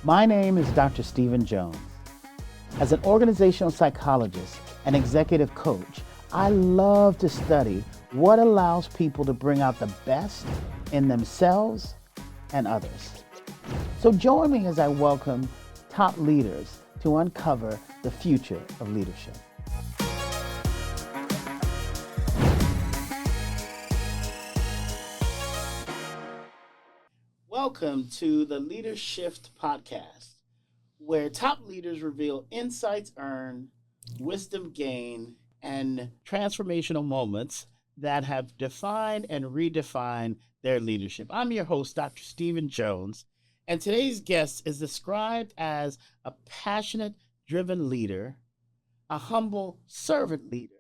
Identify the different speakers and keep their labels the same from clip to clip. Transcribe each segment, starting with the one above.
Speaker 1: My name is Dr. Stephen Jones. As an organizational psychologist and executive coach, I love to study what allows people to bring out the best in themselves and others. So join me as I welcome top leaders to uncover the future of leadership. Welcome to the LeaderSHYFT Podcast, where top leaders reveal insights earned, wisdom gained, and transformational moments that have defined and redefined their leadership. I'm your host, Dr. Stephen Jones, and today's guest is described as a passionate, driven leader, a humble servant leader,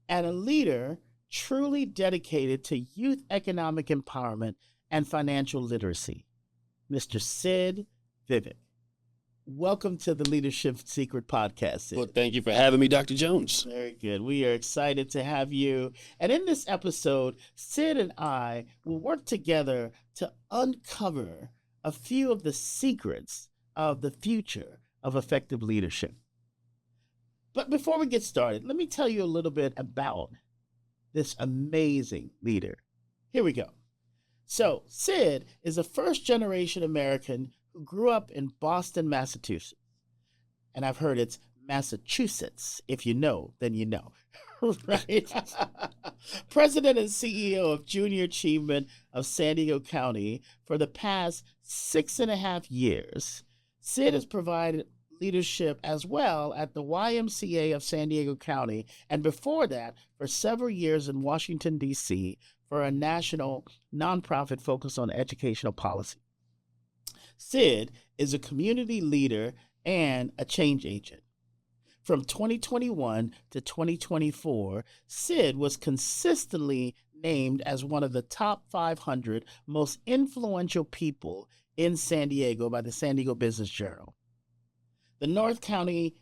Speaker 1: and a leader truly dedicated to youth economic empowerment and financial literacy, Mr. Sidd Vivek. Welcome to the LeaderSHYFT Secret Podcast, Sidd.
Speaker 2: Well, thank you for having me, Dr. Jones.
Speaker 1: Very good. We are excited to have you. And in this episode, Sidd and I will work together to uncover a few of the secrets of the future of effective leadership. But before we get started, let me tell you a little bit about this amazing leader. Here we go. So, Sidd is a first-generation American who grew up in Boston, Massachusetts. And I've heard it's Massachusetts. If you know, then you know, right? President and CEO of Junior Achievement of San Diego County for the past 6.5 years. Sidd has provided leadership as well at the YMCA of San Diego County, and before that, for several years in Washington, D.C., for a national nonprofit focused on educational policy. Sidd is a community leader and a change agent. From 2021 to 2024, Sidd was consistently named as one of the top 500 most influential people in San Diego by the San Diego Business Journal. The North County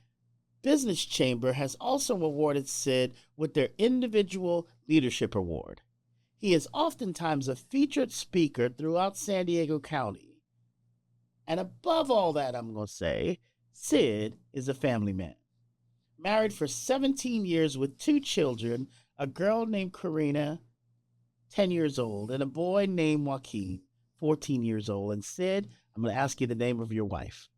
Speaker 1: Business Chamber has also awarded Sidd with their Individual Leadership Award. He is oftentimes a featured speaker throughout San Diego County. And above all that, I'm going to say, Sidd is a family man. Married for 17 years with 2 children, a girl named Karina, 10 years old, and a boy named Joaquin, 14 years old. And Sidd, I'm going to ask you the name of your wife.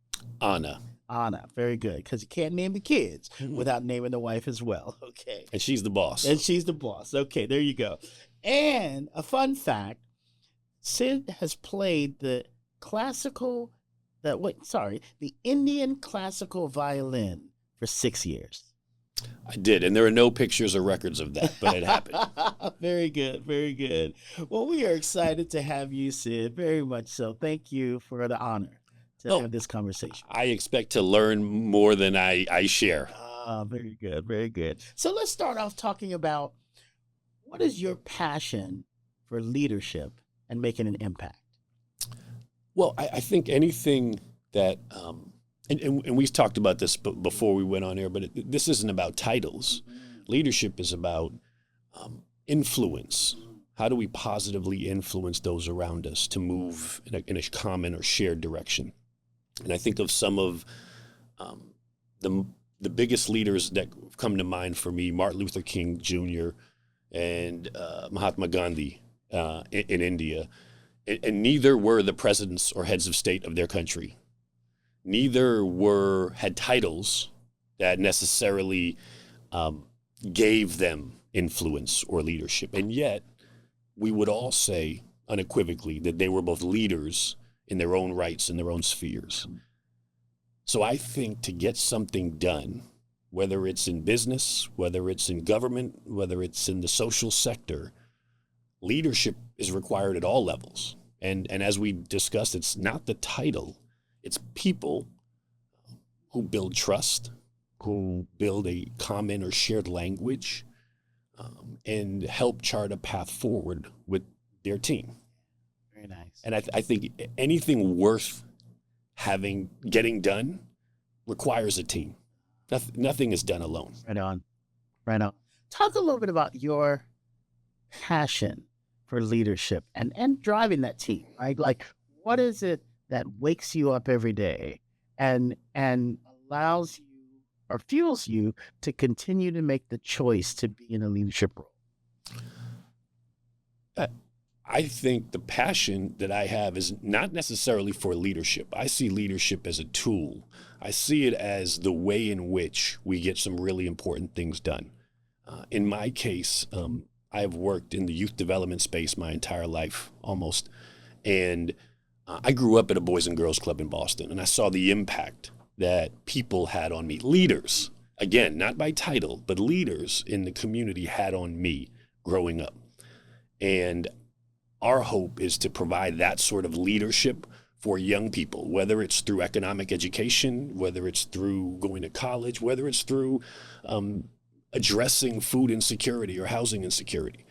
Speaker 2: Anna.
Speaker 1: Anna, very good, because you can't name the kids without naming the wife as well, okay?
Speaker 2: And she's the boss.
Speaker 1: And she's the boss. Okay, there you go. And a fun fact, Sidd has played the Indian classical violin for 6 years.
Speaker 2: I did, and there are no pictures or records of that, but it happened.
Speaker 1: Very good, very good. Well, we are excited to have you, Sidd, very much so. Thank you for the honor to have this conversation.
Speaker 2: I expect to learn more than I share.
Speaker 1: Very good, very good. So let's start off talking about what is your passion for leadership and making an impact?
Speaker 2: Well, I think anything that, and we talked about this before we went on air, but this isn't about titles. Leadership is about influence. How do we positively influence those around us to move in a common or shared direction? And I think of some of the biggest leaders that come to mind for me, Martin Luther King Jr. and Mahatma Gandhi in India. And neither were the presidents or heads of state of their country. Neither had titles that necessarily gave them influence or leadership. And yet, we would all say unequivocally that they were both leaders in their own rights, in their own spheres. So I think to get something done, whether it's in business, whether it's in government, whether it's in the social sector, leadership is required at all levels. And as we discussed, it's not the title, it's people who build trust, who build a common or shared language, and help chart a path forward with their team.
Speaker 1: Very nice.
Speaker 2: And I think anything worth getting done requires a team. Nothing is done alone.
Speaker 1: Right on. Right on. Talk a little bit about your passion for leadership and driving that team, right? Like, what is it that wakes you up every day and allows you or fuels you to continue to make the choice to be in a leadership role?
Speaker 2: I think the passion that I have is not necessarily for leadership. I see leadership as a tool. I see it as the way in which we get some really important things done. In my case, I've worked in the youth development space my entire life, almost. And I grew up at a Boys and Girls Club in Boston, and I saw the impact that people had on me. Leaders, again, not by title, but leaders in the community had on me growing up. And our hope is to provide that sort of leadership for young people, whether it's through economic education, whether it's through going to college, whether it's through addressing food insecurity or housing insecurity.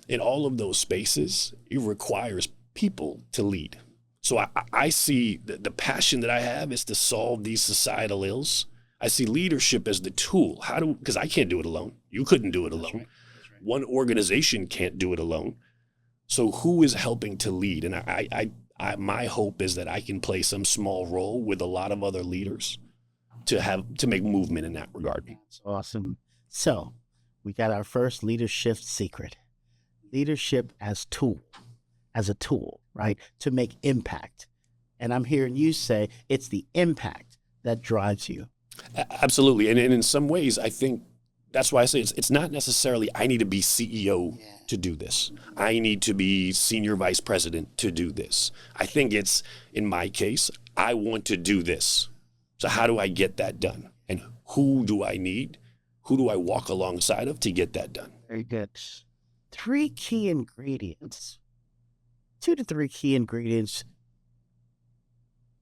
Speaker 2: In all of those spaces, it requires people to lead. So I see the passion that I have is to solve these societal ills. I see leadership as the tool. Because I can't do it alone. You couldn't do it alone. That's right. That's right. One organization can't do it alone. So who is helping to lead? And my hope is that I can play some small role with a lot of other leaders to make movement in that regard.
Speaker 1: That's awesome. So we got our first LeaderSHYFT secret. Leadership as a tool, right? To make impact. And I'm hearing you say it's the impact that drives you.
Speaker 2: Absolutely. And in some ways, I think that's why I say it's not necessarily I need to be CEO to do this. I need to be senior vice president to do this. I think it's, in my case, I want to do this. So how do I get that done? And who do I need? Who do I walk alongside of to get that done?
Speaker 1: Very good. 3 key ingredients, 2 to 3 key ingredients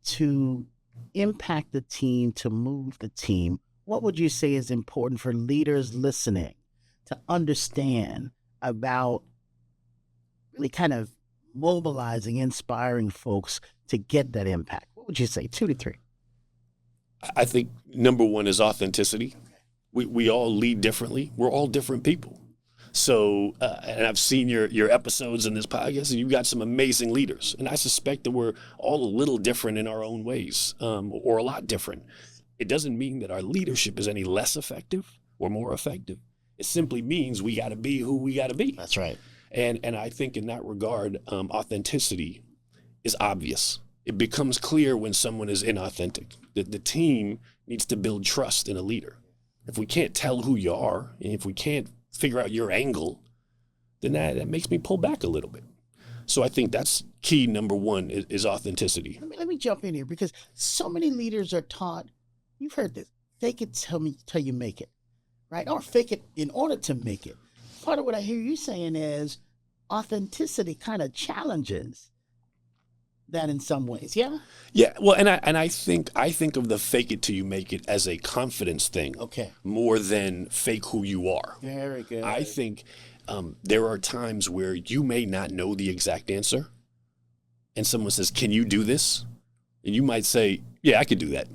Speaker 1: to impact the team, to move the team. What would you say is important for leaders listening to understand about really kind of mobilizing, inspiring folks to get that impact? What would you say, 2 to 3?
Speaker 2: I think number 1 is authenticity. We all lead differently. We're all different people. So, and I've seen your episodes in this podcast, and you've got some amazing leaders. And I suspect that we're all a little different in our own ways, or a lot different. It doesn't mean that our leadership is any less effective or more effective. It simply means we got to be who we got to be.
Speaker 1: That's right.
Speaker 2: And I think in that regard, authenticity is obvious. It becomes clear when someone is inauthentic. The team needs to build trust in a leader. If we can't tell who you are, and if we can't figure out your angle, then that makes me pull back a little bit. So I think that's key number 1 is authenticity.
Speaker 1: Let me jump in here, because so many leaders are taught, you've heard this, fake it till you make it, right? Or fake it in order to make it. Part of what I hear you saying is authenticity kind of challenges that in some ways, yeah?
Speaker 2: Yeah, well, and I think of the fake it till you make it as a confidence thing,
Speaker 1: okay,
Speaker 2: more than fake who you are.
Speaker 1: Very good.
Speaker 2: I think there are times where you may not know the exact answer, and someone says, "Can you do this?" And you might say, "Yeah, I could do that."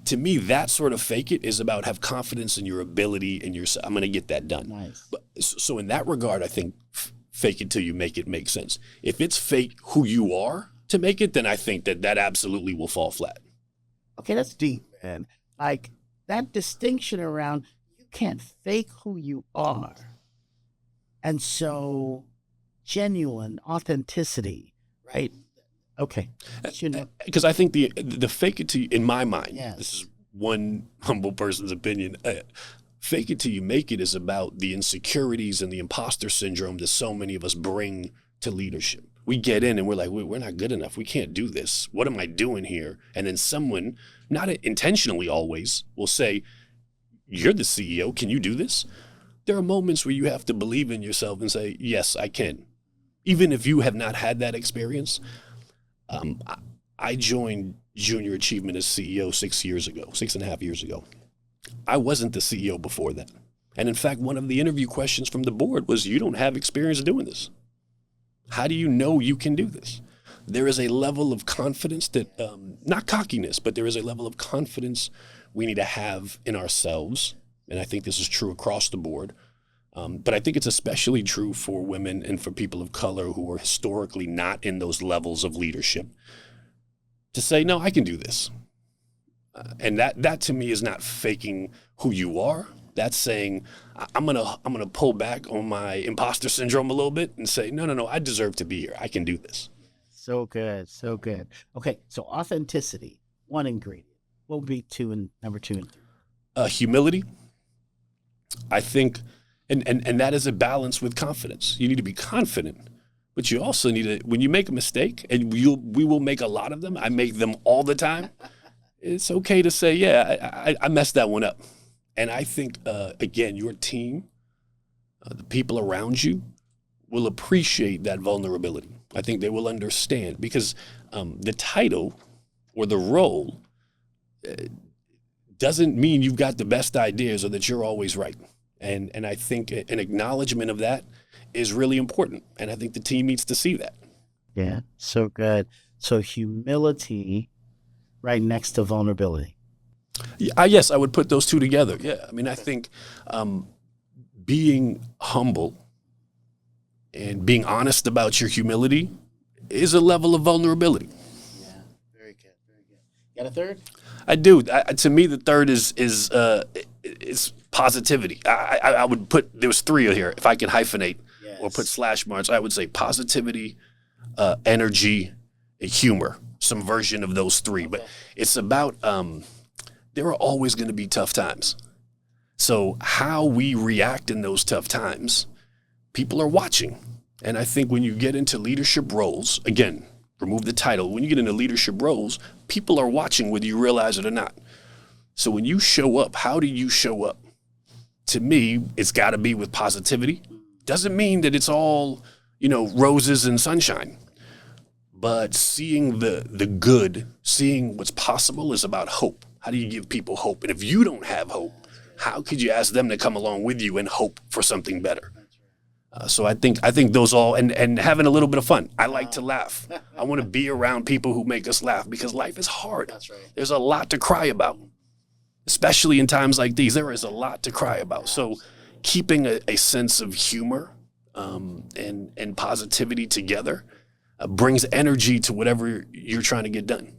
Speaker 2: To me, that sort of fake it is about have confidence in your ability and I'm going to get that done.
Speaker 1: Nice.
Speaker 2: So in that regard, I think fake it till you make it makes sense. If it's fake who you are to make it, then I think that absolutely will fall flat.
Speaker 1: Okay, that's deep, man. Like that distinction around you can't fake who you are. And so genuine authenticity, right? Okay.
Speaker 2: Because I think the fake it to you, in my mind,
Speaker 1: yes,
Speaker 2: this is one humble person's opinion, fake it till you make it is about the insecurities and the imposter syndrome that so many of us bring to leadership. We get in and we're like, we're not good enough. We can't do this. What am I doing here? And then someone, not intentionally always, will say, you're the CEO. Can you do this? There are moments where you have to believe in yourself and say, yes, I can. Even if you have not had that experience. I joined Junior Achievement as CEO 6.5 years ago. I wasn't the CEO before that. And in fact, one of the interview questions from the board was, you don't have experience doing this. How do you know you can do this? There is a level of confidence that, not cockiness, but there is a level of confidence we need to have in ourselves. And I think this is true across the board. But I think it's especially true for women and for people of color who are historically not in those levels of leadership. to say, no, I can do this. And that to me is not faking who you are. That's saying, I'm gonna pull back on my imposter syndrome a little bit and say, no, I deserve to be here. I can do this.
Speaker 1: So good, so good. Okay, so authenticity, one ingredient. What would be number two and three?
Speaker 2: Humility. I think, and that is a balance with confidence. You need to be confident, but you also need to, when you make a mistake, and we will make a lot of them. I make them all the time. It's okay to say, yeah, I messed that one up. And I think, again, your team, the people around you will appreciate that vulnerability. I think they will understand because the title or the role doesn't mean you've got the best ideas or that you're always right. And I think an acknowledgement of that is really important. And I think the team needs to see that.
Speaker 1: Yeah, so good. So humility right next to vulnerability.
Speaker 2: Yeah, yes, I would put those two together. Yeah, I mean, I think being humble and being honest about your humility is a level of vulnerability.
Speaker 1: Yeah, very good, very good. Got a third?
Speaker 2: I do. To me, the third is positivity. I would put, there was three here. If I could hyphenate or put slash marks, I would say positivity, energy, and humor. Some version of those three. Okay. But it's about, there are always going to be tough times. So how we react in those tough times, people are watching. And I think when you get into leadership roles, again, remove the title. When you get into leadership roles, people are watching whether you realize it or not. So when you show up, how do you show up? To me, it's got to be with positivity. Doesn't mean that it's all, roses and sunshine. But seeing the good, seeing what's possible is about hope. How do you give people hope? And if you don't have hope, how could you ask them to come along with you and hope for something better? So I think those all, and having a little bit of fun. I like to laugh. I want to be around people who make us laugh because life is hard. That's right. There's a lot to cry about, especially in times like these. There is a lot to cry about. So keeping a sense of humor and positivity together brings energy to whatever you're trying to get done.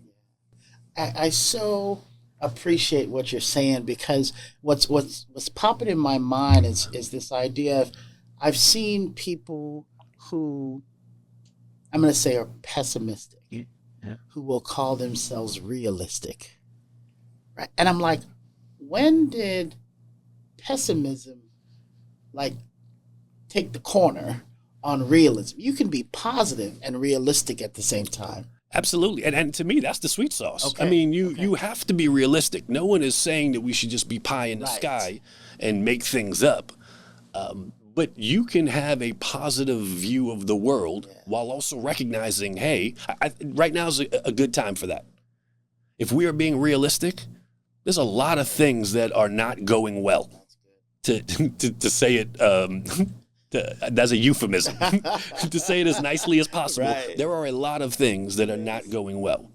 Speaker 1: I so appreciate what you're saying because what's popping in my mind is this idea of, I've seen people who I'm going to say are pessimistic, who will call themselves realistic, right? And I'm like, when did pessimism take the corner on realism? You can be positive and realistic at the same time.
Speaker 2: Absolutely. And to me, that's the sweet sauce. Okay. I mean, you have to be realistic. No one is saying that we should just be pie in the sky and make things up. But you can have a positive view of the world while also recognizing, hey, right now is a good time for that. If we are being realistic, there's a lot of things that are not going well. To say it, that's a euphemism. To say it as nicely as possible, right. There are a lot of things that are not going well.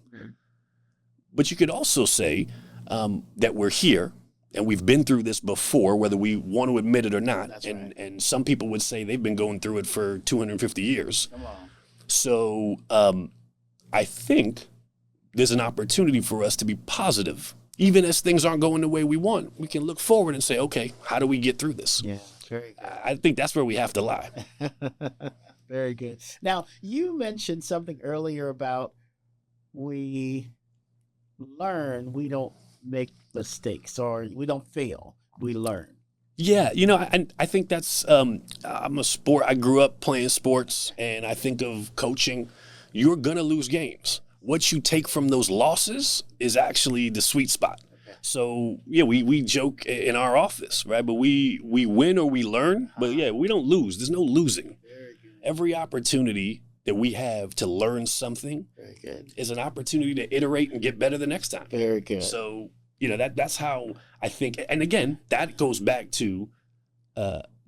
Speaker 2: But you could also say that we're here. And we've been through this before, whether we want to admit it or not. That's right. And some people would say they've been going through it for 250 years. Come on. So I think there's an opportunity for us to be positive. Even as things aren't going the way we want, we can look forward and say, okay, how do we get through this?
Speaker 1: Yeah, very good.
Speaker 2: I think that's where we have to lie.
Speaker 1: Very good. Now, you mentioned something earlier about we learn, we don't make mistakes or we don't fail, we learn.
Speaker 2: Yeah, I think that's I'm a sport. I grew up playing sports, and I think of coaching. You're gonna lose games. What you take from those losses is actually the sweet spot. Okay. So yeah, we joke in our office, right? But we win or we learn. But yeah, we don't lose. There's no losing. Every opportunity that we have to learn something is an opportunity to iterate and get better the next time.
Speaker 1: Very good.
Speaker 2: So, that's how I think. And again, that goes back to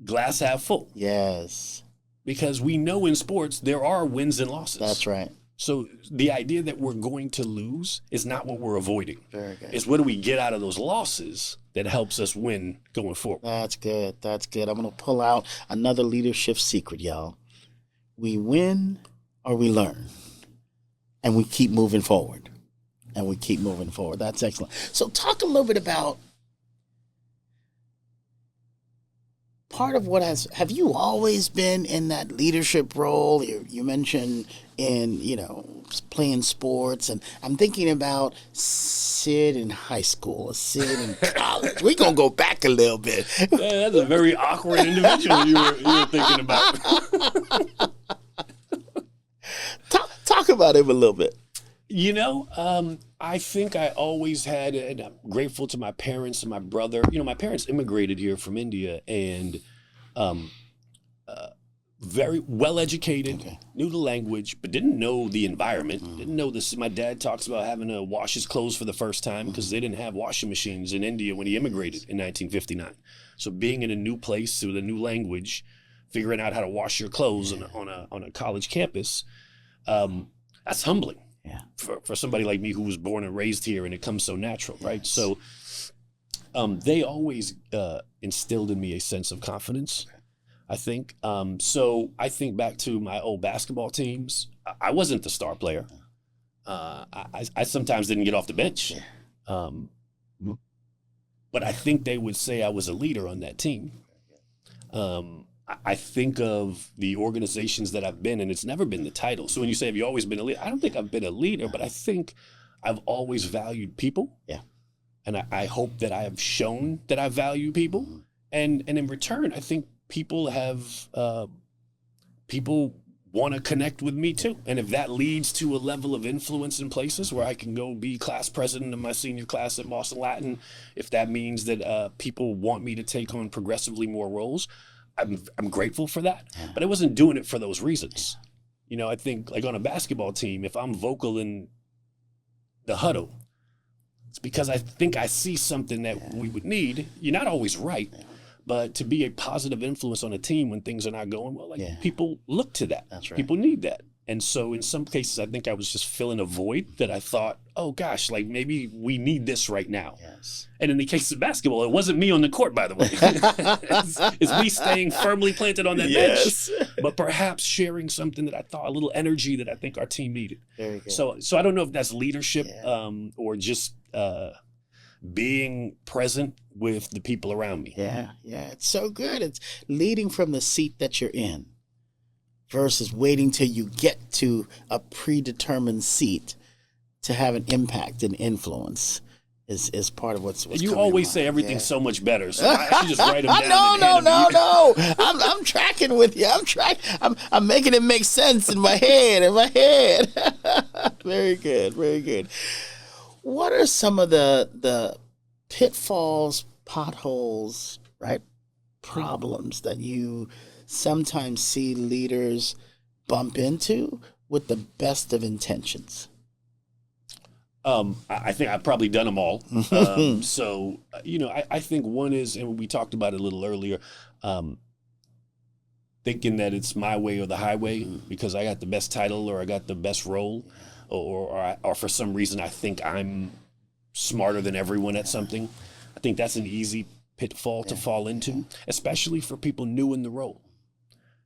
Speaker 2: glass half full.
Speaker 1: Yes.
Speaker 2: Because we know in sports, there are wins and losses.
Speaker 1: That's right.
Speaker 2: So the idea that we're going to lose is not what we're avoiding.
Speaker 1: Very good.
Speaker 2: It's what do we get out of those losses that helps us win going forward.
Speaker 1: That's good. That's good. I'm going to pull out another leadership secret, y'all. We win or we learn, and we keep moving forward. and we keep moving forward. That's excellent. So talk a little bit about part of what have you always been in that leadership role? You mentioned in, playing sports, and I'm thinking about Sidd in high school, or Sidd in college. We're going to go back a little bit.
Speaker 2: That's a very awkward individual you were thinking about.
Speaker 1: Talk about him a little bit.
Speaker 2: I think I always had, and I'm grateful to my parents and my brother. My parents immigrated here from India, and very well educated, knew the language, but didn't know the environment. Didn't know this. My dad talks about having to wash his clothes for the first time because they didn't have washing machines in India when he immigrated in 1959. So being in a new place with a new language, figuring out how to wash your clothes on a college campus, that's humbling.
Speaker 1: Yeah.
Speaker 2: For somebody like me who was born and raised here, and it comes so natural, right? Yes. So they always instilled in me a sense of confidence, I think. So I think back to my old basketball teams. I wasn't the star player. I sometimes didn't get off the bench. But I think they would say I was a leader on that team. I think of the organizations that I've been in, it's never been the title. So when you say, have you always been a leader? I don't think I've been a leader, but I think I've always valued people.
Speaker 1: Yeah.
Speaker 2: And I hope that I have shown that I value people. Mm-hmm. And in return, I think people want to connect with me too. And if that leads to a level of influence in places where I can go be class president of my senior class at Boston Latin, if that means that people want me to take on progressively more roles, I'm grateful for that, but I wasn't doing it for those reasons. I think like on a basketball team, if I'm vocal in the huddle, it's because I think I see something that we would need. You're not always right, but to be a positive influence on a team when things are not going well, people look to that.
Speaker 1: That's right.
Speaker 2: People need that. And so in some cases, I think I was just filling a void that I thought, oh gosh, maybe we need this right now.
Speaker 1: Yes.
Speaker 2: And in the case of basketball, it wasn't me on the court, by the way. it's me staying firmly planted on that bench, but perhaps sharing something that I thought, a little energy that I think our team needed.
Speaker 1: Very good.
Speaker 2: So I don't know if that's leadership or just being present with the people around me.
Speaker 1: Yeah. It's so good. It's leading from the seat that you're in versus waiting till you get to a predetermined seat to have an impact and influence is part of what's
Speaker 2: you always say everything's so much better, so I should just write them down.
Speaker 1: No. I'm tracking with you. I'm making it make sense in my head. Very good. What are some of the pitfalls, potholes, right? Problems that you sometimes see leaders bump into with the best of intentions?
Speaker 2: I think I've probably done them all. So, I think one is, and we talked about it a little earlier, thinking that it's my way or the highway because I got the best title or I got the best role or for some reason I think I'm smarter than everyone at something. I think that's an easy pitfall to fall into, especially for people new in the role.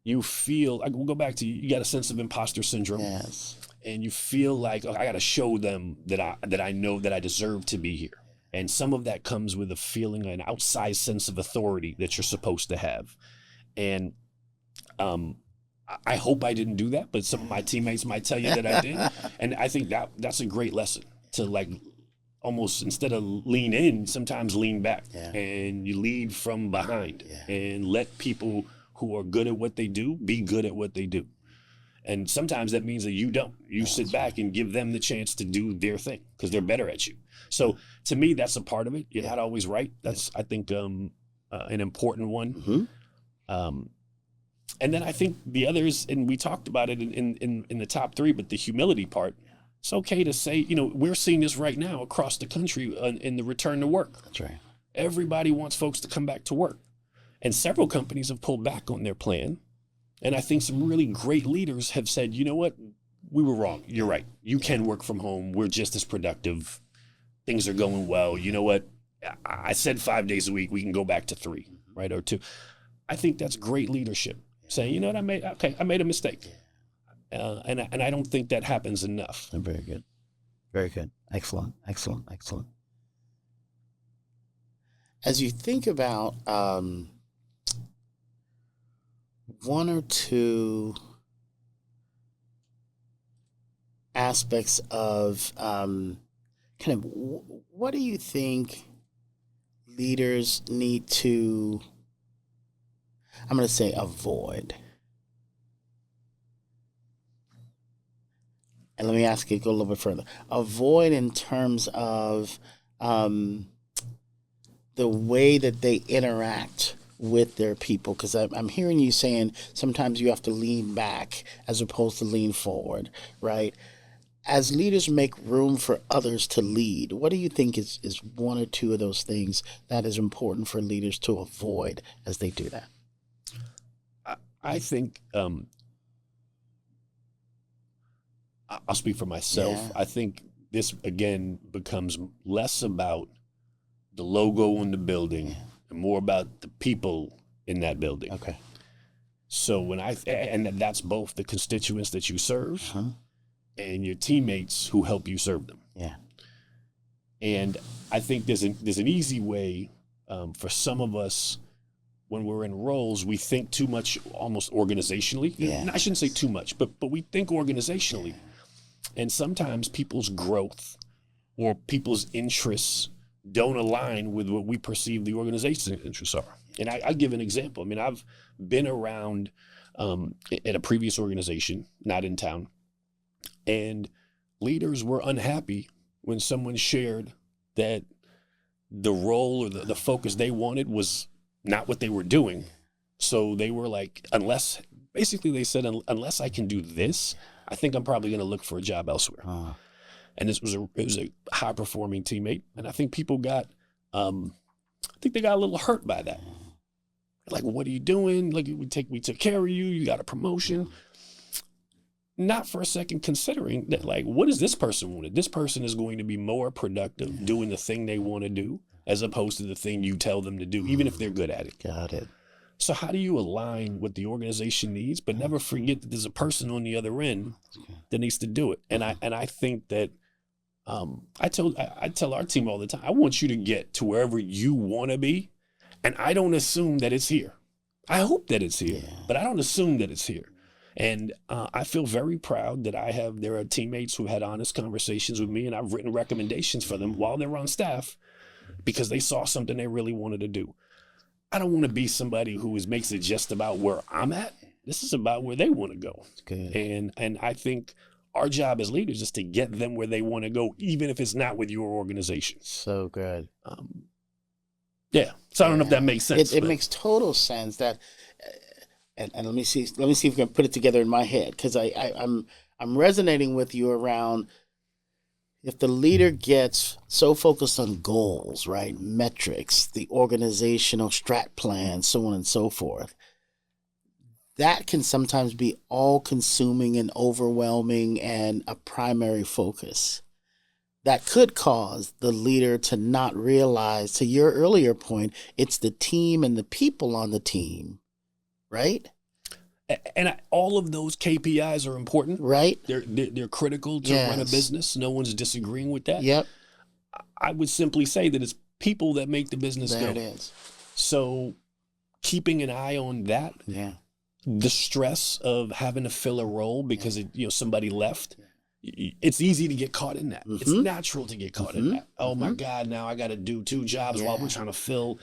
Speaker 2: You feel, we'll go back to, you got a sense of imposter syndrome.
Speaker 1: Yes.
Speaker 2: And you feel like, I got to show them that I know that I deserve to be here. And some of that comes with a feeling, an outsized sense of authority that you're supposed to have. And I hope I didn't do that, but some of my teammates might tell you that I did. And I think that's a great lesson to almost instead of lean in, sometimes lean back. And you lead from behind and let people who are good at what they do be good at what they do. And sometimes that means that you don't. You sit back and give them the chance to do their thing because they're better at you. So to me, that's a part of it. You're not always right. That's, I think, an important one. Mm-hmm. And then I think the others, and we talked about it in the top three, but the humility part, it's okay to say, we're seeing this right now across the country in the return to work.
Speaker 1: That's right.
Speaker 2: Everybody wants folks to come back to work. And several companies have pulled back on their plan. And I think some really great leaders have said, you know what, we were wrong. You're right. You can work from home. We're just as productive. Things are going well. You know what? I said 5 days a week. We can go back to 3, right? Or 2. I think that's great leadership. Saying, you know what, I made a mistake. And I don't think that happens enough.
Speaker 1: Very good. Very good. Excellent. Excellent. Excellent. As you think about one or two aspects of what do you think leaders need to, I'm going to say, avoid? And let me ask you, go a little bit further. Avoid in terms of the way that they interact with their people, because I'm hearing you saying sometimes you have to lean back as opposed to lean forward, right? As leaders make room for others to lead, what do you think is one or two of those things that is important for leaders to avoid as they do that?
Speaker 2: I think I'll speak for myself.
Speaker 1: Yeah.
Speaker 2: I think this, again, becomes less about the logo on the building and more about the people in that building.
Speaker 1: Okay.
Speaker 2: So and that's both the constituents that you serve and your teammates who help you serve them.
Speaker 1: Yeah.
Speaker 2: And I think there's an easy way for some of us, when we're in roles, we think too much, almost organizationally.
Speaker 1: Yeah.
Speaker 2: And I shouldn't say too much, but we think organizationally. And sometimes people's growth or people's interests don't align with what we perceive the organization's interests are. And I give an example. I mean, I've been around at a previous organization, not in town, and leaders were unhappy when someone shared that the role or the focus they wanted was not what they were doing. So they were like, basically they said, unless I can do this, I think I'm probably going to look for a job elsewhere. And it was a high performing teammate. And I think people got, they got a little hurt by that. Like, what are you doing? Like, we took care of you. You got a promotion. Not for a second considering that, like, what does this person want? This person is going to be more productive doing the thing they want to do as opposed to the thing you tell them to do, even if they're good at it.
Speaker 1: Got it.
Speaker 2: So how do you align what the organization needs, but never forget that there's a person on the other end that needs to do it? And I think that I tell our team all the time, I want you to get to wherever you want to be, and I don't assume that it's here. I hope that it's here, but I don't assume that it's here. And I feel very proud that there are teammates who had honest conversations with me, and I've written recommendations for them while they're on staff because they saw something they really wanted to do. I don't want to be somebody who makes it just about where I'm at. This is about where they want to go.
Speaker 1: Good.
Speaker 2: And I think our job as leaders is to get them where they want to go, even if it's not with your organization.
Speaker 1: So good.
Speaker 2: So I don't know if that makes sense.
Speaker 1: It makes total sense that, and let me see if we can put it together in my head, because I'm resonating with you around, if the leader gets so focused on goals, right, metrics, the organizational strat plan, so on and so forth, that can sometimes be all-consuming and overwhelming and a primary focus. That could cause the leader to not realize, to your earlier point, it's the team and the people on the team, right?
Speaker 2: And all of those KPIs are important.
Speaker 1: Right.
Speaker 2: They're critical to run a business. No one's disagreeing with that.
Speaker 1: Yep.
Speaker 2: I would simply say that it's people that make the business go.
Speaker 1: There it is.
Speaker 2: So keeping an eye on that.
Speaker 1: Yeah.
Speaker 2: The stress of having to fill a role because somebody left. It's easy to get caught in that. Mm-hmm. It's natural to get caught in that. Oh my God, now I got to do 2 jobs while we're trying to fill.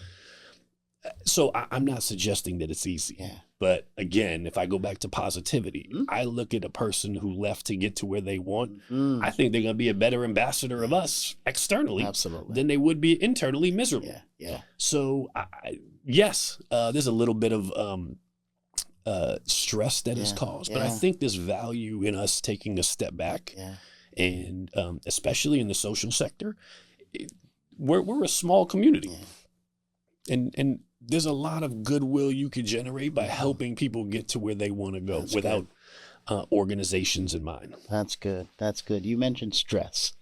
Speaker 2: So I'm not suggesting that it's easy.
Speaker 1: Yeah.
Speaker 2: But again, if I go back to positivity, I look at a person who left to get to where they want. I think they're going to be a better ambassador of us externally than they would be internally miserable.
Speaker 1: Yeah.
Speaker 2: So yes, there's a little bit of stress that is caused, but I think there's value in us taking a step back, and especially in the social sector, we're a small community, and there's a lot of goodwill you could generate by helping people get to where they want to go without organizations in mind.
Speaker 1: That's good. That's good. You mentioned stress.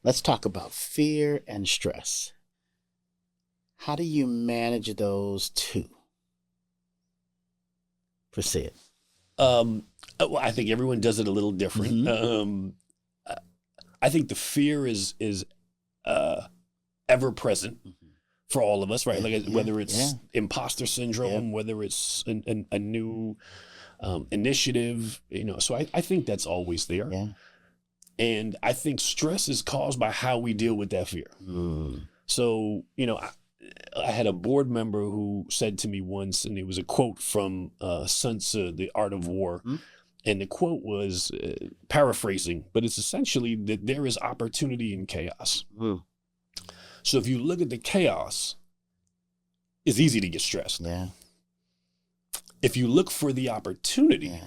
Speaker 1: Let's talk about fear and stress. How do you manage those two? Proceed.
Speaker 2: Well, I think everyone does it a little different. I think the fear is ever present for all of us, right? Like whether it's imposter syndrome, whether it's a new initiative, so I think that's always there.
Speaker 1: Yeah.
Speaker 2: And I think stress is caused by how we deal with that fear. So, I had a board member who said to me once, and it was a quote from Sun Tzu, The Art of War. And the quote was paraphrasing, but it's essentially that there is opportunity in chaos. So if you look at the chaos, it's easy to get stressed.
Speaker 1: Yeah.
Speaker 2: If you look for the opportunity,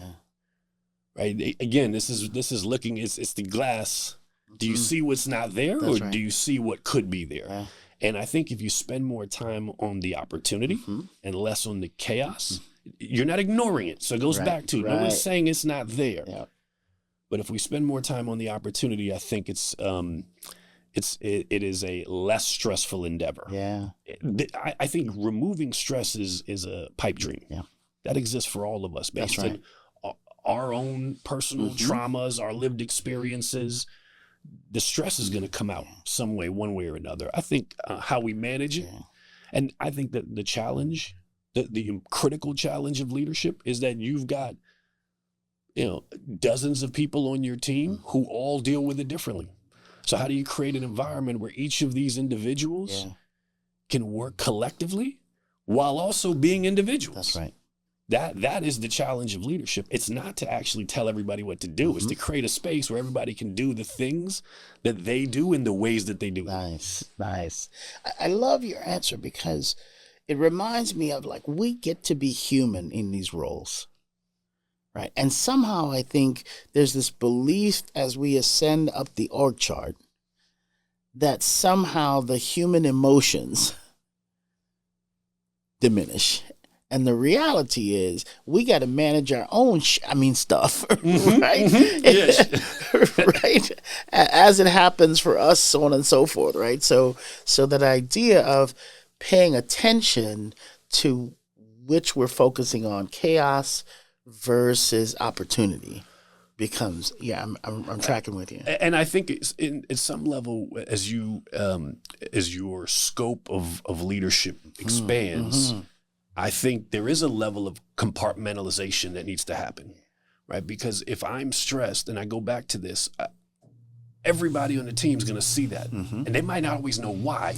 Speaker 2: right? Again, this is looking. It's the glass. Do you see what's not there, or do you see what could be there?
Speaker 1: Yeah.
Speaker 2: And I think if you spend more time on the opportunity and less on the chaos, you're not ignoring it. So it goes back to no one's saying it's not there.
Speaker 1: Yeah.
Speaker 2: But if we spend more time on the opportunity, I think it is a less stressful endeavor.
Speaker 1: Yeah.
Speaker 2: I think removing stress is a pipe dream.
Speaker 1: Yeah.
Speaker 2: That exists for all of us based on our own personal traumas, our lived experiences. The stress is going to come out some way, one way or another. I think how we manage it. And I think that the challenge, the critical challenge of leadership is that you've got, dozens of people on your team who all deal with it differently. So how do you create an environment where each of these individuals can work collectively while also being individuals?
Speaker 1: That's right.
Speaker 2: That is the challenge of leadership. It's not to actually tell everybody what to do. It's to create a space where everybody can do the things that they do in the ways that they do.
Speaker 1: Nice. I love your answer because it reminds me of we get to be human in these roles, right? And somehow I think there's this belief as we ascend up the org chart that somehow the human emotions diminish. And the reality is we got to manage our own stuff, right? Right? As it happens for us, so on and so forth, right? So that idea of paying attention to which we're focusing on, chaos versus opportunity, becomes, I'm tracking with you.
Speaker 2: And I think it's at some level, as your scope of leadership expands, I think there is a level of compartmentalization that needs to happen, right? Because if I'm stressed, and I go back to this, everybody on the team is going to see that. And they might not always know why.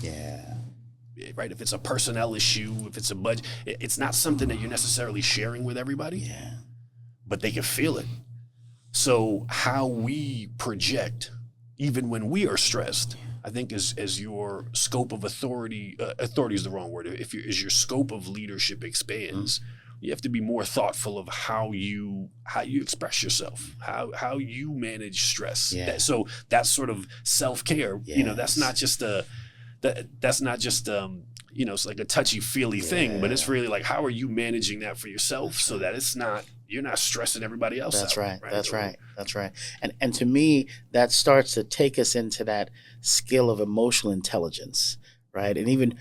Speaker 2: Right? If it's a personnel issue, if it's a budget, it's not something that you're necessarily sharing with everybody, but they can feel it. So how we project, even when we are stressed, I think as your scope of authority is the wrong word. As your scope of leadership expands, you have to be more thoughtful of how you express yourself, how you manage stress. So that's sort of self-care. That's not just it's like a touchy-feely thing, but it's really like, how are you managing that for yourself so that you're not stressing everybody else out.
Speaker 1: That's right. And to me, that starts to take us into that skill of emotional intelligence, right? And even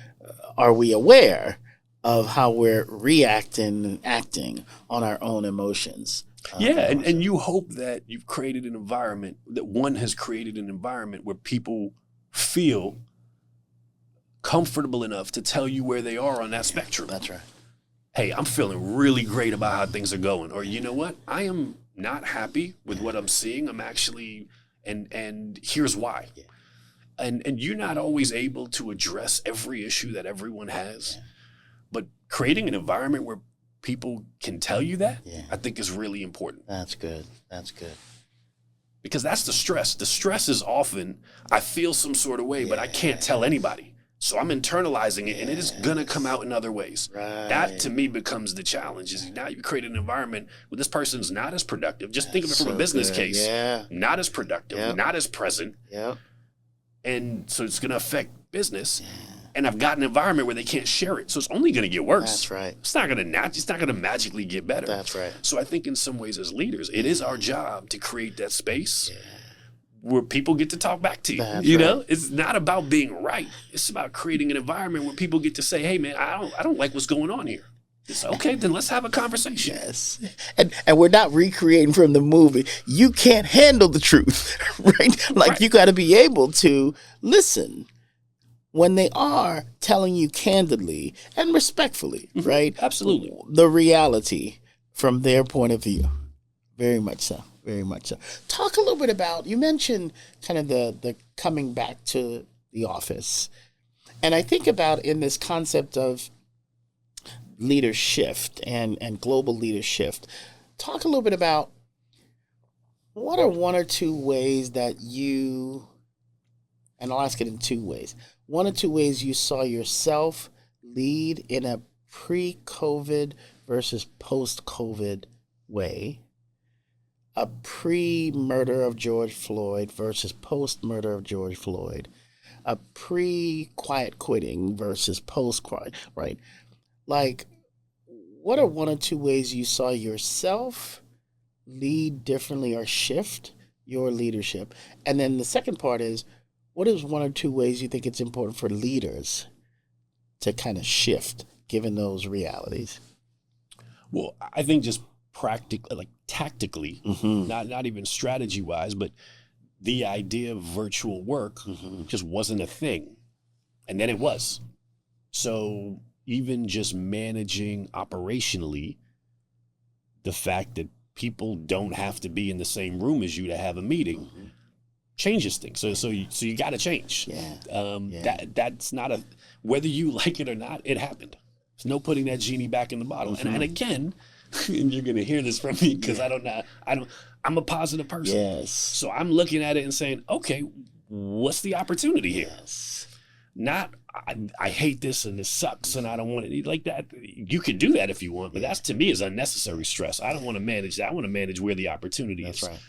Speaker 1: are we aware of how we're reacting and acting on our own emotions?
Speaker 2: And you hope that you've created an environment, that one has created an environment where people feel comfortable enough to tell you where they are on that spectrum.
Speaker 1: That's right.
Speaker 2: Hey, I'm feeling really great about how things are going. Or you know what? I am not happy with what I'm seeing. I'm actually, and here's why. And you're not always able to address every issue that everyone has. But creating an environment where people can tell you that, I think is really important.
Speaker 1: That's good.
Speaker 2: Because that's the stress. The stress is often, I feel some sort of way, but I can't tell anybody. So I'm internalizing it, and it is going to come out in other ways.
Speaker 1: Right.
Speaker 2: That, to me, becomes the challenge. Is now you create an environment where this person's not as productive. Just think of it from a business case. Not as productive, not as present. And so it's going to affect business. And I've got an environment where they can't share it. So it's only going to get worse.
Speaker 1: That's right.
Speaker 2: It's not going to magically get better.
Speaker 1: That's right.
Speaker 2: So I think in some ways as leaders, it is our job to create that space where people get to talk back to you.
Speaker 1: That's
Speaker 2: you know, it's not about being right. It's about creating an environment where people get to say, "Hey, man, I don't like what's going on here." It's okay, then let's have a conversation.
Speaker 1: Yes. And we're not recreating from the movie. You can't handle the truth, right? Like
Speaker 2: Right.
Speaker 1: you got to be able to listen when they are telling you candidly and respectfully, right?
Speaker 2: Absolutely.
Speaker 1: The reality from their point of view. Very much so. Very much so. Talk a little bit about, you mentioned kind of the coming back to the office. And I think about in this concept of LeaderSHYFT and global LeaderSHYFT. Talk a little bit about what are one or two ways that you, and I'll ask it in two ways. One or two ways you saw yourself lead in a pre-COVID versus post-COVID way. A pre-murder of George Floyd versus post-murder of George Floyd. A pre-quiet quitting versus post-quiet, right? Like, what are one or two ways you saw yourself lead differently or shift your leadership? And then the second part is, what is one or two ways you think it's important for leaders to kind of shift given those realities?
Speaker 2: Well, I think just practically, like tactically, not even strategy wise, but the idea of virtual work just wasn't a thing. And then it was. So even just managing operationally, the fact that people don't have to be in the same room as you to have a meeting changes things. So you got to change. That's not a, whether you like it or not, it happened. There's no putting that genie back in the bottle. And again, and you're gonna hear this from me because I'm a positive person.
Speaker 1: Yes.
Speaker 2: So I'm looking at it and saying, okay, what's the opportunity here?
Speaker 1: Yes.
Speaker 2: Not I hate this and this sucks and I don't want it like that. You can do that if you want, but that's to me is unnecessary stress. I don't want to manage that. I want to manage where the opportunity is.
Speaker 1: That's right.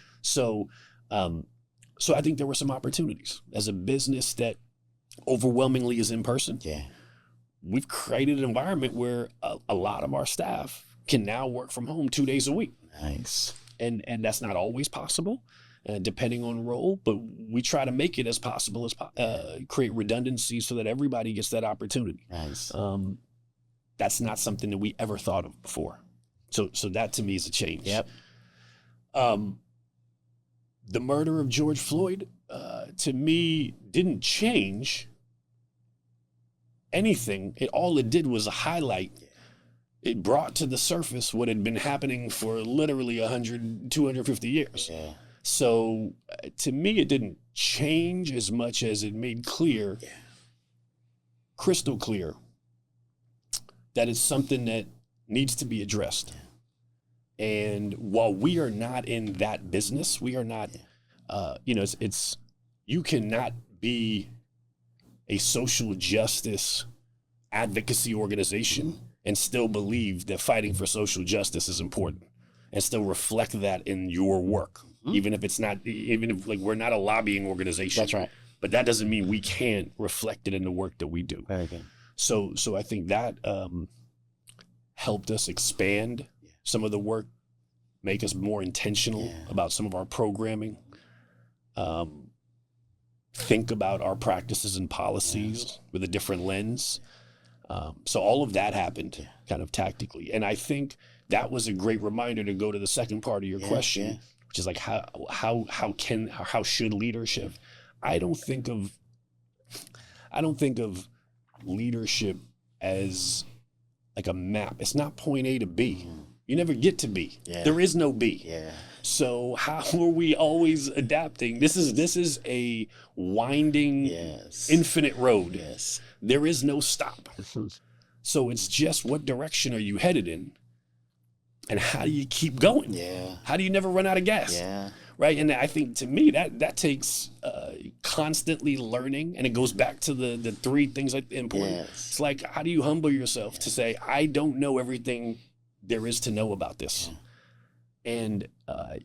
Speaker 2: So I think there were some opportunities as a business that overwhelmingly is in person.
Speaker 1: Yeah.
Speaker 2: We've created an environment where a lot of our staff can now work from home 2 days a week.
Speaker 1: Nice.
Speaker 2: And that's not always possible, depending on role, but we try to make it as possible as create redundancy so that everybody gets that opportunity.
Speaker 1: Nice.
Speaker 2: That's not something that we ever thought of before. So that to me is a change.
Speaker 1: Yep.
Speaker 2: The murder of George Floyd, to me, didn't change anything. All it did was a highlight. It brought to the surface what had been happening for literally 100, 250 years.
Speaker 1: Yeah.
Speaker 2: So to me, it didn't change as much as it made clear, crystal clear, that it's something that needs to be addressed. And while we are not in that business, we are not, it's you cannot be a social justice advocacy organization and still believe that fighting for social justice is important and still reflect that in your work, even if like we're not a lobbying organization.
Speaker 1: That's right.
Speaker 2: But that doesn't mean we can't reflect it in the work that we do.
Speaker 1: Very good.
Speaker 2: So I think that helped us expand some of the work, make us more intentional about some of our programming, think about our practices and policies with a different lens. So all of that happened kind of tactically. And I think that was a great reminder to go to the second part of your question, which is like, how should leadership? I don't think of leadership as like a map. It's not point A to B. You never get to B. Yeah. There is no B. Yeah. So how are we always adapting? This is a winding, infinite road. Yes. There is no stop. So it's just what direction are you headed in? And how do you keep going? Yeah. How do you never run out of gas? Yeah. Right. And I think to me that takes constantly learning, and it goes back to the three things that are important. Yes. It's like, how do you humble yourself to say, I don't know everything there is to know about this. And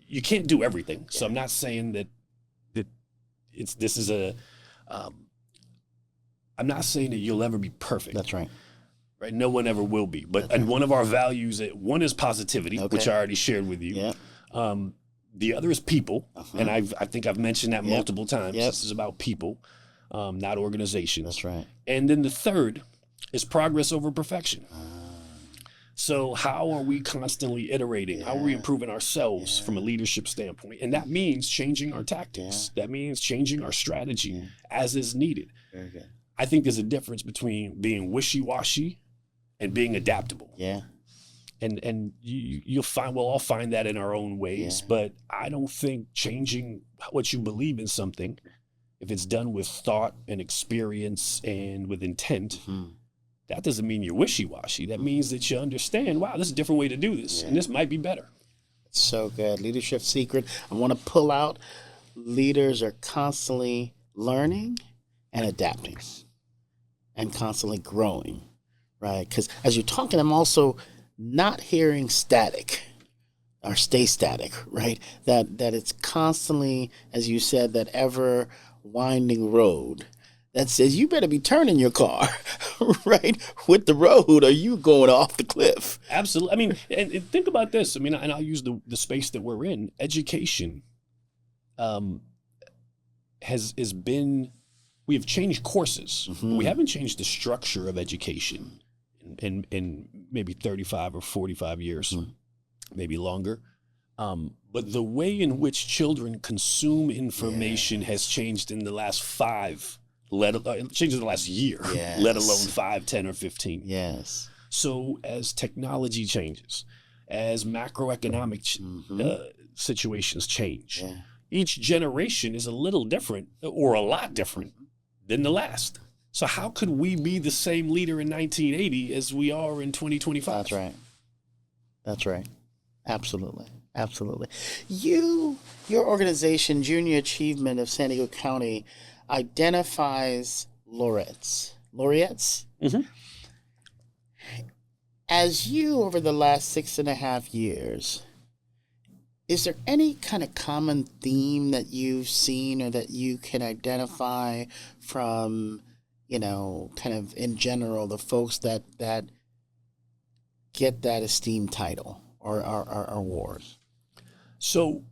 Speaker 2: you can't do everything. So I'm not saying that I'm not saying that you'll ever be perfect.
Speaker 1: That's right.
Speaker 2: Right. No one ever will be. But and one of our values, one is positivity, which I already shared with you. Yeah. The other is people. And I think I've mentioned that multiple times. This is about people, not organizations.
Speaker 1: That's right.
Speaker 2: And then the third is progress over perfection. So how are we constantly iterating? How are we improving ourselves from a leadership standpoint? And that means changing our tactics. That means changing our strategy as is needed.
Speaker 1: Very good.
Speaker 2: I think there's a difference between being wishy-washy and being adaptable.
Speaker 1: Yeah.
Speaker 2: And you'll find, we'll all find that in our own ways, but I don't think changing what you believe in something, if it's done with thought and experience and with intent, that doesn't mean you're wishy-washy. That means that you understand, wow, this is a different way to do this, and this might be better.
Speaker 1: So good. LeaderSHYFT Secret. I want to pull out, leaders are constantly learning and adapting and constantly growing, right? Because as you're talking, I'm also not hearing static or stay static, right? That it's constantly, as you said, that ever winding road that says you better be turning your car, right, with the road, or you going off the cliff.
Speaker 2: Absolutely. I mean, and think about this. I mean, and I'll use the space that we're in. Education has been, we have changed courses. We haven't changed the structure of education in maybe 35 or 45 years, maybe longer. But the way in which children consume information has changed in the last changed in the last year, let alone 5, 10, or 15.
Speaker 1: Yes.
Speaker 2: So as technology changes, as macroeconomic situations change, each generation is a little different or a lot different than the last. So how could we be the same leader in 1980 as we are in 2025?
Speaker 1: That's right. That's right. Absolutely. Absolutely. Your organization, Junior Achievement of San Diego County, identifies laureates. As you, over the last 6.5 years, is there any kind of common theme that you've seen or that you can identify from, kind of in general, the folks that get that esteemed title or awards?
Speaker 2: So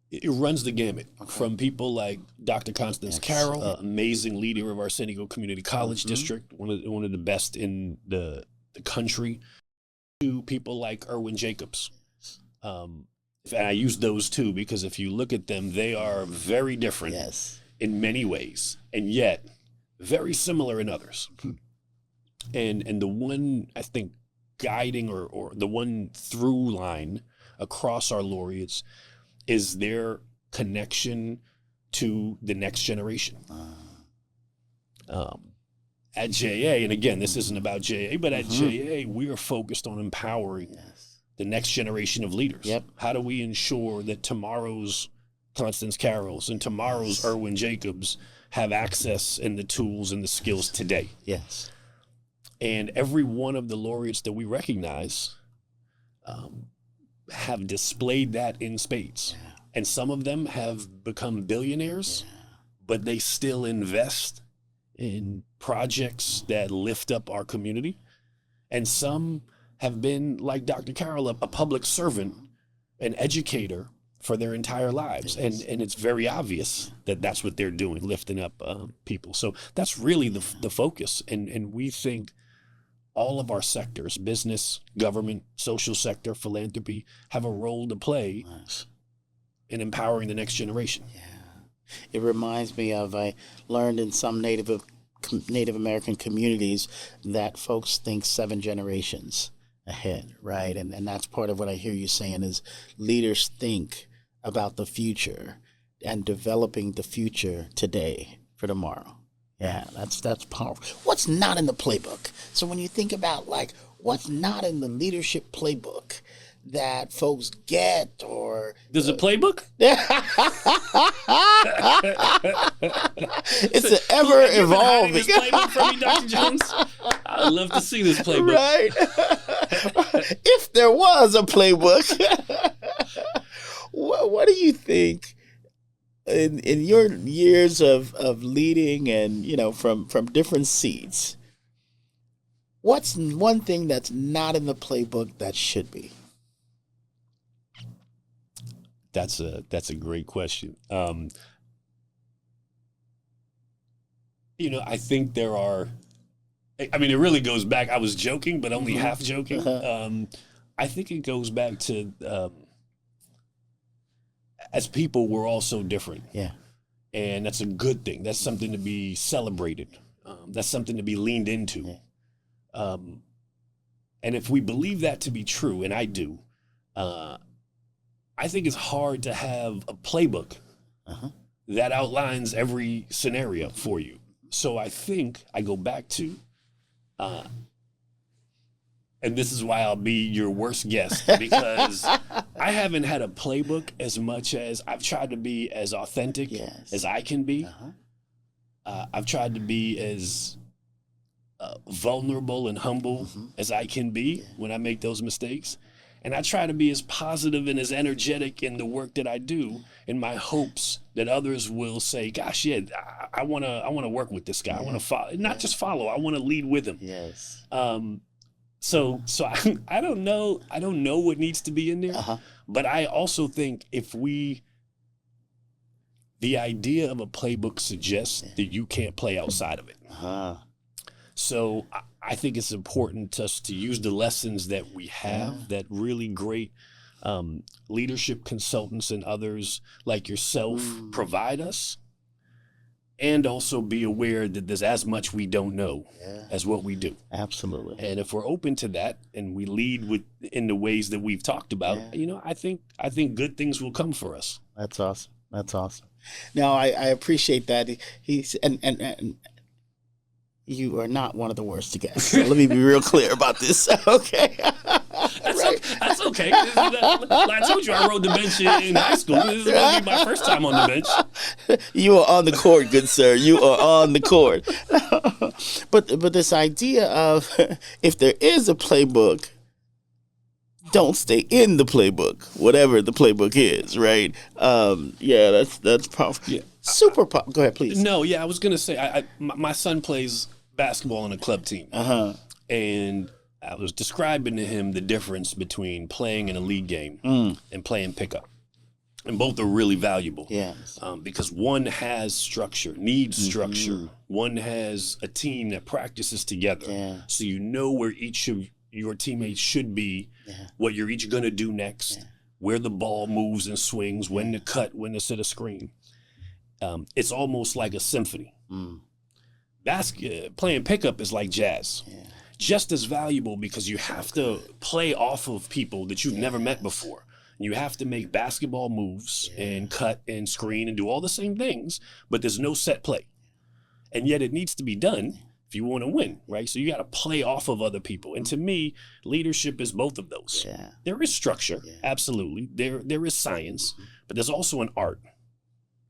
Speaker 2: it runs the gamut from people like Dr. Constance Carroll, amazing leader of our San Diego Community College District, one of the best in the country, to people like Erwin Jacobs. And I use those two because if you look at them, they are very different in many ways, and yet very similar in others. And the one, I think, guiding or the one through line across our laureates is their connection to the next generation. At JA, and again, this isn't about JA, but at JA, we are focused on empowering the next generation of leaders. How do we ensure that tomorrow's Constance Carrolls and tomorrow's Erwin Jacobs have access and the tools and the skills today? And every one of the laureates that we recognize have displayed that in spades. And some of them have become billionaires, but they still invest in projects that lift up our community. And some have been, like Dr. Carroll, a public servant, an educator for their entire lives. And it's very obvious that that's what they're doing, lifting up people. So that's really the focus. And we think all of our sectors, business, government, social sector, philanthropy, have a role to play in empowering the next generation.
Speaker 1: It reminds me of, I learned in some Native American communities that folks think 7 generations ahead, right? And that's part of what I hear you saying is leaders think about the future and developing the future today for tomorrow. That's powerful. What's not in the playbook? So when you think about like what's not in the leadership playbook that folks get, or
Speaker 2: there's a playbook?
Speaker 1: It's an ever evolving.
Speaker 2: This playbook from me, Dr. Jones? I'd love to see this playbook.
Speaker 1: Right. If there was a playbook, what do you think? In your years of leading and, from different seats, what's one thing that's not in the playbook that should be?
Speaker 2: That's a great question. I think there are, I mean, it really goes back. I was joking, but only half joking. I think it goes back to as people, we're all so different.
Speaker 1: Yeah.
Speaker 2: And that's a good thing. That's something to be celebrated. That's something to be leaned into.
Speaker 1: Yeah.
Speaker 2: And if we believe that to be true, and I do, I think it's hard to have a playbook that outlines every scenario for you. So I think I go back to, and this is why I'll be your worst guest, because I haven't had a playbook as much as I've tried to be as authentic as I can be. I've tried to be as vulnerable and humble as I can be when I make those mistakes. And I try to be as positive and as energetic in the work that I do, in my hopes that others will say, gosh, yeah, I want to work with this guy. I want to follow, not just follow, I want to lead with him.
Speaker 1: Yes.
Speaker 2: So I don't know what needs to be in there, but I also think the idea of a playbook suggests that you can't play outside of it. So I think it's important to us to use the lessons that we have, that really great leadership consultants and others like yourself provide us, and also be aware that there's as much we don't know as what we do.
Speaker 1: Absolutely.
Speaker 2: And if we're open to that and we lead in the ways that we've talked about, I think good things will come for us.
Speaker 1: That's awesome. That's awesome. Now, I appreciate that. He's and you are not one of the worst guests. So let me be real clear about this. Okay.
Speaker 2: That's okay. I told you I rode the bench in high school. This is going to be my first time on the bench.
Speaker 1: You are on the court, good sir. You are on the court. But this idea of if there is a playbook, don't stay in the playbook, whatever the playbook is, right? That's powerful. Yeah. Super powerful. Go ahead, please.
Speaker 2: No, I was going to say, my son plays basketball on a club team. And I was describing to him the difference between playing in a league game and playing pickup. And both are really valuable.
Speaker 1: Yes.
Speaker 2: Because one has structure, needs structure. One has a team that practices together.
Speaker 1: Yeah.
Speaker 2: So you know where each of your teammates should be, what you're each going to do next, where the ball moves and swings, when to cut, when to set a screen. It's almost like a symphony. Playing pickup is like jazz. Just as valuable, because you have to play off of people that you've never met before. You have to make basketball moves and cut and screen and do all the same things, but there's no set play. And yet it needs to be done if you want to win, right? So you got to play off of other people. And to me, leadership is both of those. There is structure, absolutely. There is science, but there's also an art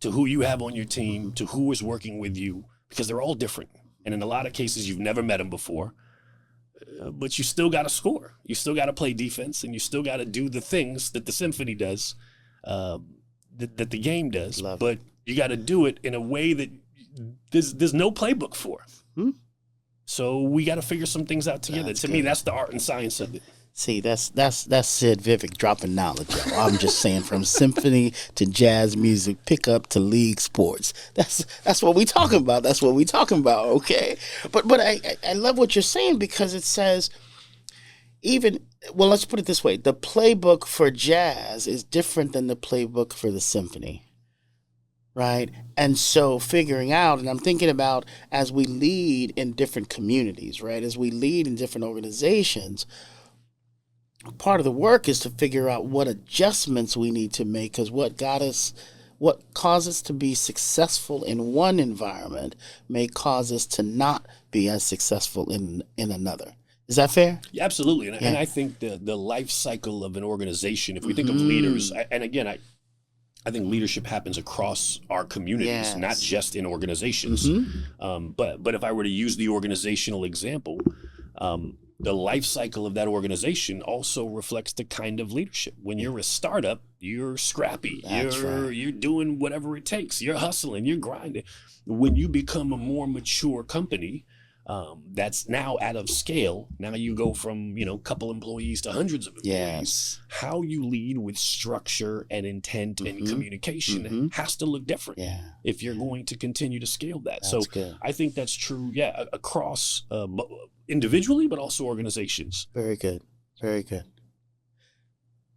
Speaker 2: to who you have on your team, to who is working with you, because they're all different. And in a lot of cases, you've never met them before, but you still got to score. You still got to play defense, and you still got to do the things that the symphony does, that the game does. But you got to do it in a way that there's no playbook for. So we got to figure some things out together. To me, that's the art and science of it.
Speaker 1: See, that's Sidd Vivek dropping knowledge, y'all. I'm just saying, from symphony to jazz music, pickup to league sports. That's what we talking about. That's what we talking about. Okay, but I love what you're saying, because it says let's put it this way: the playbook for jazz is different than the playbook for the symphony. Right. And so figuring out, and I'm thinking about as we lead in different communities, right, as we lead in different organizations, part of the work is to figure out what adjustments we need to make, because what caused us to be successful in one environment may cause us to not be as successful in another. Is that fair?
Speaker 2: Yeah, absolutely. And I think the life cycle of an organization, if we think of leaders, and again, I think leadership happens across our communities, not just in organizations. But if I were to use the organizational example, the life cycle of that organization also reflects the kind of leadership. When you're a startup, you're scrappy. You're doing whatever it takes. You're hustling. You're grinding. When you become a more mature company, that's now out of scale. Now you go from, a couple employees to hundreds of employees.
Speaker 1: Yes.
Speaker 2: How you lead with structure and intent and communication has to look different if you're going to continue to scale that.
Speaker 1: That's good.
Speaker 2: I think that's true, across individually, but also organizations. Very good.
Speaker 1: Very good.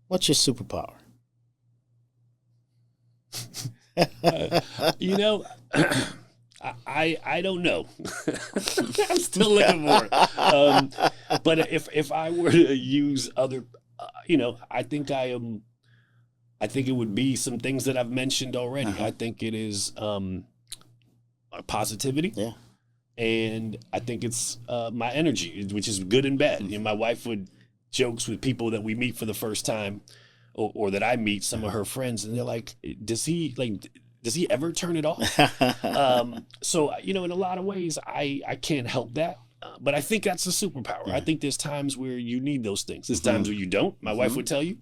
Speaker 1: What's your superpower?
Speaker 2: I don't know. I'm still looking for it. But if I were to use other, I think I think it would be some things that I've mentioned already. I think it is positivity.
Speaker 1: Yeah.
Speaker 2: And I think it's my energy, which is good and bad. My wife would jokes with people that we meet for the first time, or that I meet some of her friends, and they're like, does he ever turn it off? So, in a lot of ways, I can't help that. But I think that's a superpower. I think there's times where you need those things. There's times where you don't. My wife would tell you.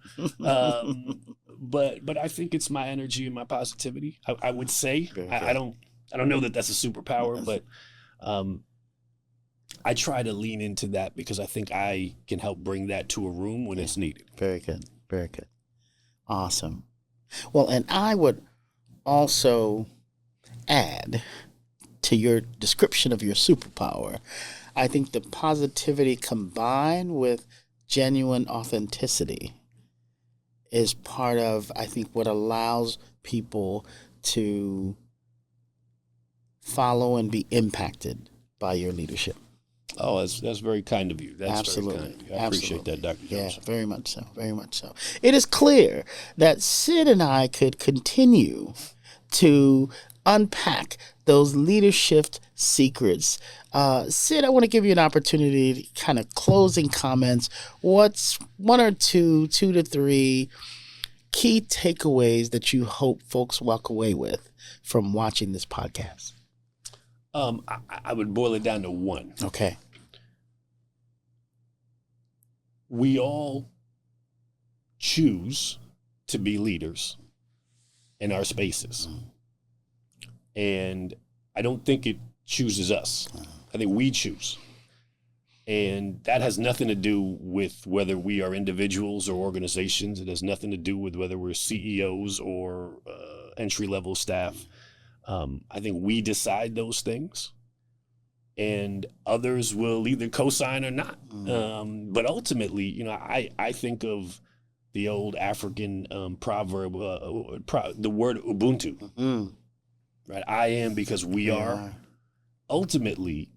Speaker 2: But I think it's my energy and my positivity. I would say. I don't know that that's a superpower, but I try to lean into that because I think I can help bring that to a room when it's needed.
Speaker 1: Very good. Very good. Awesome. Well, and I would also add to your description of your superpower, I think the positivity combined with genuine authenticity is part of, I think, what allows people to follow and be impacted by your leadership.
Speaker 2: Oh, that's very kind of you. That's
Speaker 1: Absolutely.
Speaker 2: Very kind of you. I appreciate that, Dr. Jones.
Speaker 1: Yeah, very much so. Very much so. It is clear that Sidd and I could continue to unpack those LeaderSHYFT secrets. Sidd, I want to give you an opportunity to kind of closing comments. What's one or two to three key takeaways that you hope folks walk away with from watching this podcast?
Speaker 2: I would boil it down to one.
Speaker 1: Okay.
Speaker 2: We all choose to be leaders in our spaces. And I don't think it chooses us. I think we choose. And that has nothing to do with whether we are individuals or organizations. It has nothing to do with whether we're CEOs or entry-level staff. I think we decide those things, and others will either co-sign or not. But ultimately, I think of the old African proverb, the word Ubuntu. Right? I am because we are. Ultimately,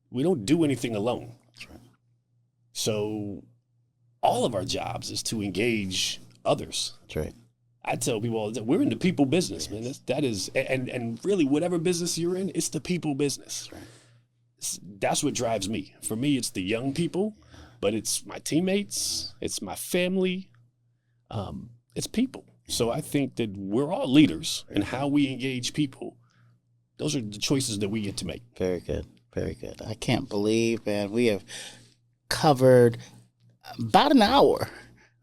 Speaker 2: we don't do anything alone.
Speaker 1: That's right.
Speaker 2: So all of our jobs is to engage others.
Speaker 1: That's right.
Speaker 2: I tell people all the time, we're in the people business, man. That is, and really whatever business you're in, it's the people business.
Speaker 1: That's right.
Speaker 2: That's what drives me. For me, it's the young people, but it's my teammates, it's my family, it's people. So I think that we're all leaders, and how we engage people, those are the choices that we get to make.
Speaker 1: Very good. Very good. I can't believe, man, we have covered about an hour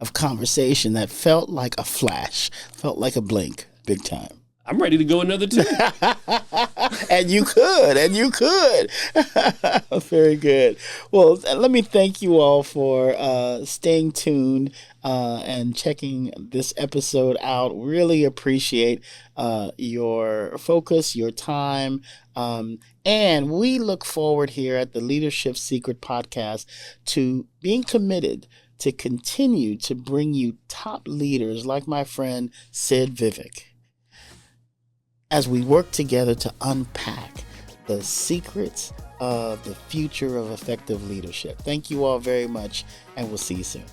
Speaker 1: of conversation that felt like a flash, felt like a blink, big time.
Speaker 2: I'm ready to go another time.
Speaker 1: And you could. Very good. Well, let me thank you all for staying tuned and checking this episode out. Really appreciate your focus, your time. And we look forward here at the LeaderSHYFT Secret Podcast to being committed to continue to bring you top leaders like my friend Sidd Vivek, as we work together to unpack the secrets of the future of effective leadership. Thank you all very much, and we'll see you soon.